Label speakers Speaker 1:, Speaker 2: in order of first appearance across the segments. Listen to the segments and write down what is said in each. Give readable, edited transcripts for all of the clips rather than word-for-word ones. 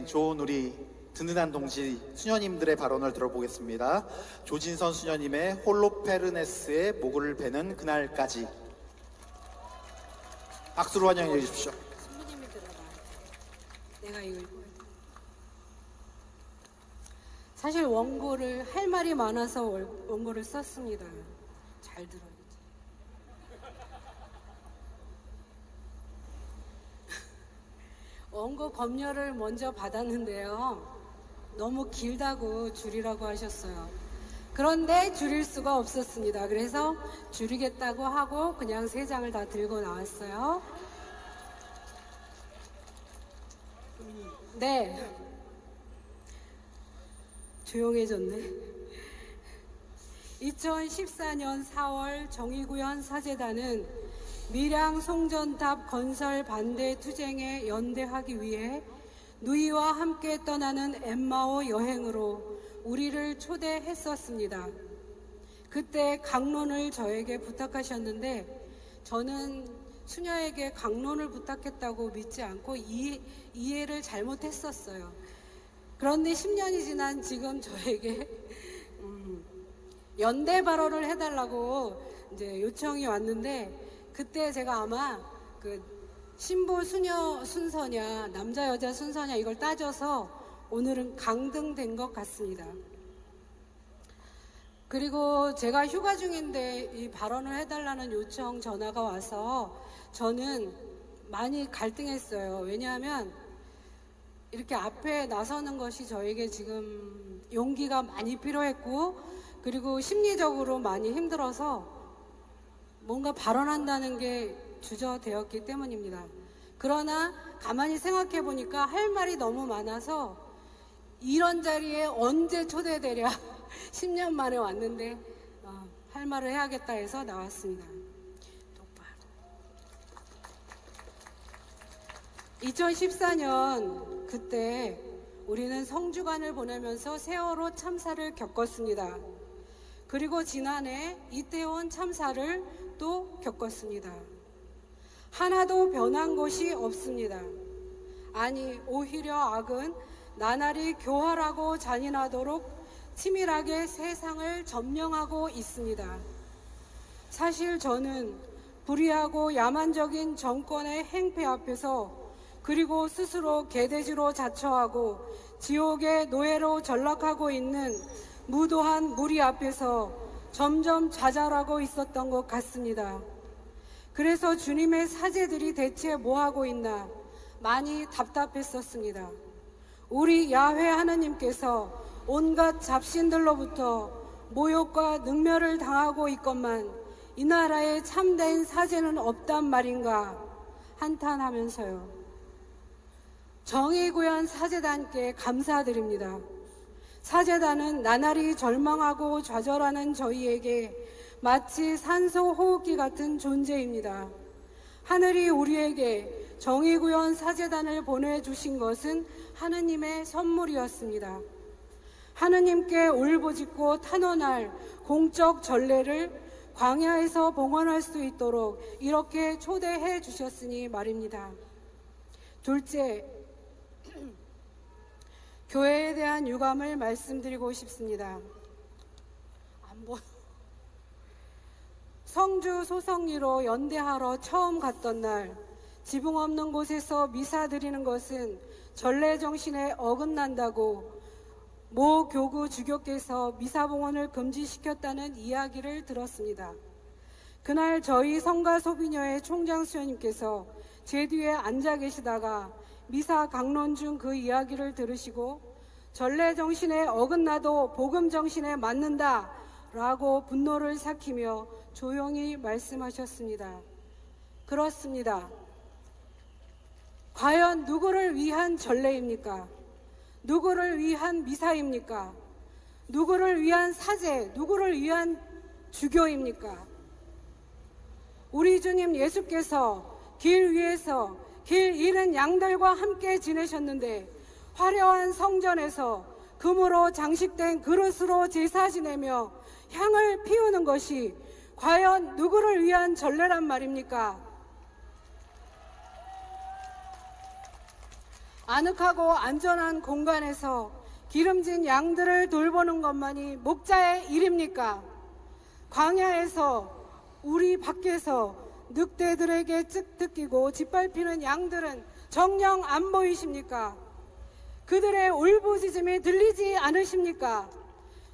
Speaker 1: 좋은 우리 든든한 동지 수녀님들의 발언을 들어보겠습니다. 조진선 수녀님의 홀로페르네스의 목을 베는 그날까지. 박수로 환영해 주십시오.
Speaker 2: 신부님이 들어봐. 내가 이걸 사실 원고를 할 말이 많아서 원고를 썼습니다. 잘 들어야지. 원고 검열을 먼저 받았는데요. 너무 길다고 줄이라고 하셨어요. 그런데 줄일 수가 없었습니다. 그래서 줄이겠다고 하고 그냥 3장을 다 들고 나왔어요. 네. 조용해졌네. 2014년 4월 정의구현 사재단은 밀양 송전탑 건설 반대 투쟁에 연대하기 위해 누이와 함께 떠나는 엠마오 여행으로 우리를 초대했었습니다. 그때 강론을 저에게 부탁하셨는데 저는 수녀에게 강론을 부탁했다고 믿지 않고 이해를 잘못했었어요. 그런데 10년이 지난 지금 저에게 연대 발언을 해달라고 이제 요청이 왔는데 그때 제가 아마 그 신부 수녀 순서냐 남자 여자 순서냐 이걸 따져서 오늘은 강등된 것 같습니다. 그리고 제가 휴가 중인데 이 발언을 해달라는 요청 전화가 와서 저는 많이 갈등했어요. 왜냐하면 이렇게 앞에 나서는 것이 저에게 지금 용기가 많이 필요했고 그리고 심리적으로 많이 힘들어서 뭔가 발언한다는 게 주저되었기 때문입니다. 그러나 가만히 생각해 보니까 할 말이 너무 많아서 이런 자리에 언제 초대되랴 10년 만에 왔는데 할 말을 해야겠다 해서 나왔습니다. 똑바로. 2014년 그때 우리는 성주간을 보내면서 세월호 참사를 겪었습니다. 그리고 지난해 이태원 참사를 또 겪었습니다. 하나도 변한 것이 없습니다. 아니 오히려 악은 나날이 교활하고 잔인하도록 치밀하게 세상을 점령하고 있습니다. 사실 저는 불의하고 야만적인 정권의 행패 앞에서 그리고 스스로 개돼지로 자처하고 지옥의 노예로 전락하고 있는 무도한 무리 앞에서 점점 좌절하고 있었던 것 같습니다. 그래서 주님의 사제들이 대체 뭐하고 있나 많이 답답했었습니다. 우리 야훼 하느님께서 온갖 잡신들로부터 모욕과 능멸을 당하고 있건만 이 나라에 참된 사제는 없단 말인가 한탄하면서요. 정의구현 사제단께 감사드립니다. 사제단은 나날이 절망하고 좌절하는 저희에게 마치 산소 호흡기 같은 존재입니다. 하늘이 우리에게 정의구현 사제단을 보내주신 것은 하느님의 선물이었습니다. 하느님께 울부짖고 탄원할 공적 전례를 광야에서 봉헌할 수 있도록 이렇게 초대해 주셨으니 말입니다. 둘째, 교회에 대한 유감을 말씀드리고 싶습니다. 안 보여. 성주 소성리로 연대하러 처음 갔던 날 지붕 없는 곳에서 미사 드리는 것은 전례 정신에 어긋난다고 모 교구 주교께서 미사봉헌을 금지시켰다는 이야기를 들었습니다. 그날 저희 성가소비녀의 총장 수녀님께서 제 뒤에 앉아 계시다가 미사 강론 중 그 이야기를 들으시고 전례 정신에 어긋나도 복음 정신에 맞는다 라고 분노를 삭히며 조용히 말씀하셨습니다. 그렇습니다. 과연 누구를 위한 전례입니까? 누구를 위한 미사입니까? 누구를 위한 사제, 누구를 위한 주교입니까? 우리 주님 예수께서 길 위에서 길 잃은 양들과 함께 지내셨는데 화려한 성전에서 금으로 장식된 그릇으로 제사 지내며 향을 피우는 것이 과연 누구를 위한 전례란 말입니까? 아늑하고 안전한 공간에서 기름진 양들을 돌보는 것만이 목자의 일입니까? 광야에서 우리 밖에서 늑대들에게 뜯기고 짓밟히는 양들은 정녕 안 보이십니까? 그들의 울부짖음이 들리지 않으십니까?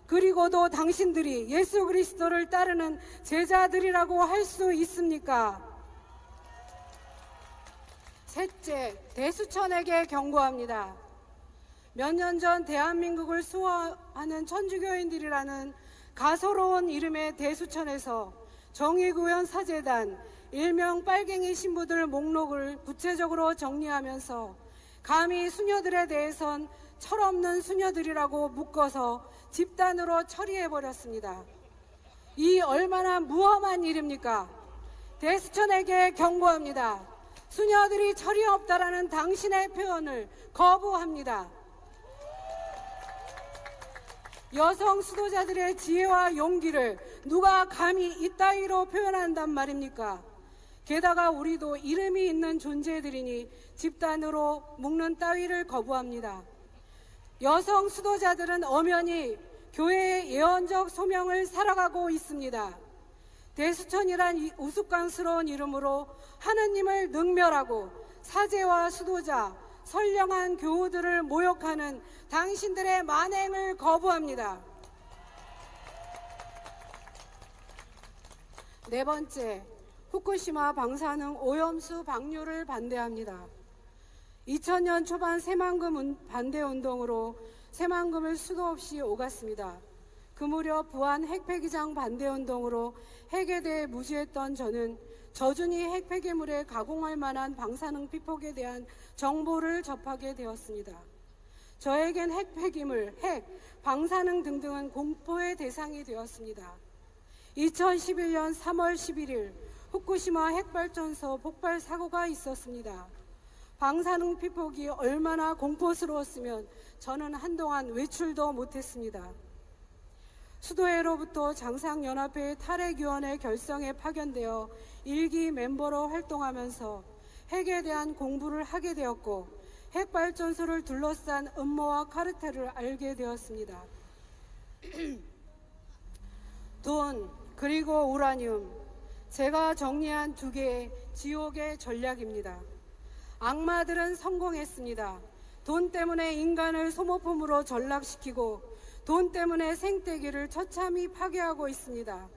Speaker 2: 그리고도 당신들이 예수 그리스도를 따르는 제자들이라고 할 수 있습니까? 셋째, 대수천에게 경고합니다. 몇 년 전 대한민국을 수호하는 천주교인들이라는 가소로운 이름의 대수천에서 정의구현 사재단, 일명 빨갱이 신부들 목록을 구체적으로 정리하면서 감히 수녀들에 대해선 철없는 수녀들이라고 묶어서 집단으로 처리해버렸습니다. 이 얼마나 무엄한 일입니까? 대수천에게 경고합니다. 수녀들이 철이 없다라는 당신의 표현을 거부합니다. 여성 수도자들의 지혜와 용기를 누가 감히 이따위로 표현한단 말입니까? 게다가 우리도 이름이 있는 존재들이니 집단으로 묶는 따위를 거부합니다. 여성 수도자들은 엄연히 교회의 예언적 소명을 살아가고 있습니다. 대수천이란 이 우스꽝스러운 이름으로 하느님을 능멸하고 사제와 수도자, 선량한 교우들을 모욕하는 당신들의 만행을 거부합니다. 네 번째, 후쿠시마 방사능 오염수 방류를 반대합니다. 2000년 초반 새만금 반대운동으로 새만금을 수도 없이 오갔습니다. 그 무렵 부안 핵폐기장 반대운동으로 핵에 대해 무지했던 저는 저준히 핵폐기물에 가공할 만한 방사능 피폭에 대한 정보를 접하게 되었습니다. 저에겐 핵폐기물, 핵, 방사능 등등은 공포의 대상이 되었습니다. 2011년 3월 11일 후쿠시마 핵발전소 폭발 사고가 있었습니다. 방사능 피폭이 얼마나 공포스러웠으면 저는 한동안 외출도 못했습니다. 수도회로부터 장상연합회 탈핵위원회 결성에 파견되어 1기 멤버로 활동하면서 핵에 대한 공부를 하게 되었고 핵발전소를 둘러싼 음모와 카르텔을 알게 되었습니다. 돈, 그리고 우라늄, 제가 정리한 두 개의 지옥의 전략입니다. 악마들은 성공했습니다. 돈 때문에 인간을 소모품으로 전락시키고 돈 때문에 생태계를 처참히 파괴하고 있습니다.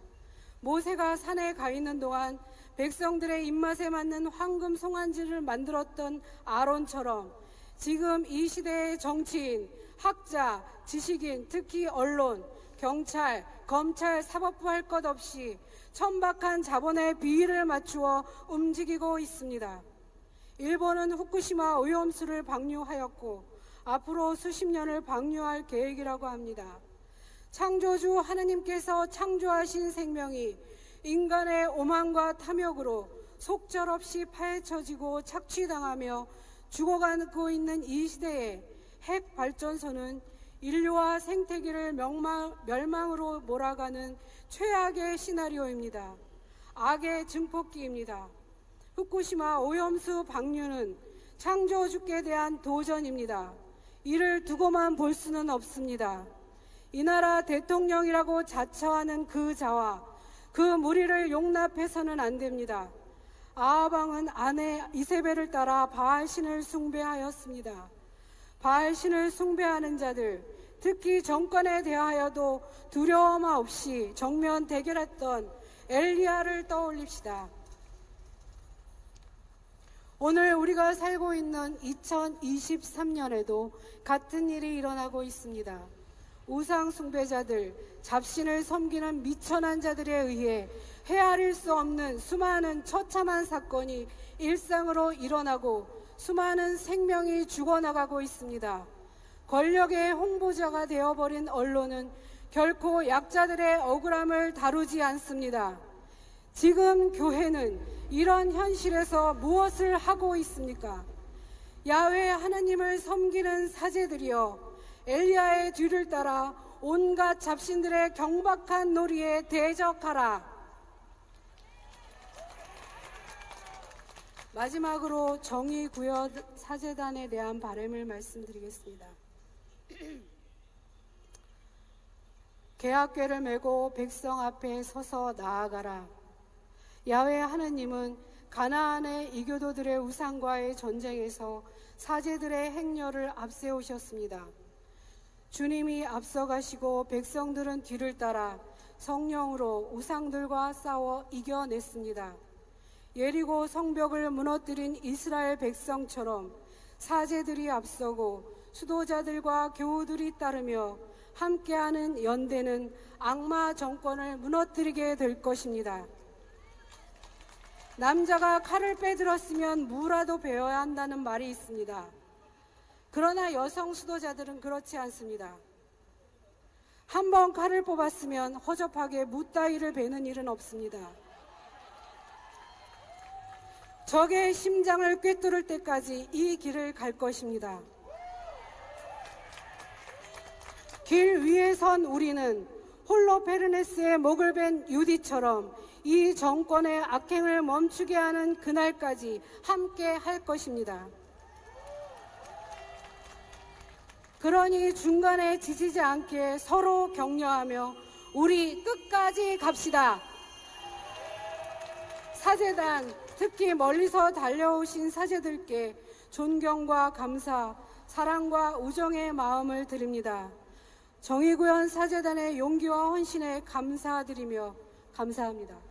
Speaker 2: 모세가 산에 가 있는 동안 백성들의 입맛에 맞는 황금 송아지를 만들었던 아론처럼 지금 이 시대의 정치인, 학자, 지식인, 특히 언론, 경찰, 검찰, 사법부 할 것 없이 천박한 자본의 비위를 맞추어 움직이고 있습니다. 일본은 후쿠시마 오염수를 방류하였고 앞으로 수십 년을 방류할 계획이라고 합니다. 창조주 하느님께서 창조하신 생명이 인간의 오만과 탐욕으로 속절없이 파헤쳐지고 착취당하며 죽어가고 있는 이 시대에 핵 발전소는 인류와 생태계를 멸망으로 몰아가는 최악의 시나리오입니다. 악의 증폭기입니다. 후쿠시마 오염수 방류는 창조주께 대한 도전입니다. 이를 두고만 볼 수는 없습니다. 이 나라 대통령이라고 자처하는 그 자와 그 무리를 용납해서는 안 됩니다. 아하방은 아내 이세벨을 따라 바알신을 숭배하였습니다. 바알신을 숭배하는 자들, 특히 정권에 대하여도 두려움 없이 정면 대결했던 엘리야를 떠올립시다. 오늘 우리가 살고 있는 2023년에도 같은 일이 일어나고 있습니다. 우상 숭배자들, 잡신을 섬기는 미천한 자들에 의해 헤아릴 수 없는 수많은 처참한 사건이 일상으로 일어나고 수많은 생명이 죽어나가고 있습니다. 권력의 홍보자가 되어버린 언론은 결코 약자들의 억울함을 다루지 않습니다. 지금 교회는 이런 현실에서 무엇을 하고 있습니까? 야훼 하나님을 섬기는 사제들이여, 엘리야의 뒤를 따라 온갖 잡신들의 경박한 놀이에 대적하라. 마지막으로 정의구현 사제단에 대한 바람을 말씀드리겠습니다. 개학궤를 메고 백성 앞에 서서 나아가라. 야훼 하느님은 가나안의 이교도들의 우상과의 전쟁에서 사제들의 행렬을 앞세우셨습니다. 주님이 앞서가시고 백성들은 뒤를 따라 성령으로 우상들과 싸워 이겨냈습니다. 예리고 성벽을 무너뜨린 이스라엘 백성처럼 사제들이 앞서고 수도자들과 교우들이 따르며 함께하는 연대는 악마 정권을 무너뜨리게 될 것입니다. 남자가 칼을 빼들었으면 무라도 베어야 한다는 말이 있습니다. 그러나 여성 수도자들은 그렇지 않습니다. 한 번 칼을 뽑았으면 허접하게 무 따위를 베는 일은 없습니다. 적의 심장을 꿰뚫을 때까지 이 길을 갈 것입니다. 길 위에 선 우리는 홀로페르네스의 목을 벤 유디처럼 이 정권의 악행을 멈추게 하는 그날까지 함께 할 것입니다. 그러니 중간에 지치지 않게 서로 격려하며 우리 끝까지 갑시다. 사제단, 특히 멀리서 달려오신 사제들께 존경과 감사, 사랑과 우정의 마음을 드립니다. 정의구현 사제단의 용기와 헌신에 감사드리며 감사합니다.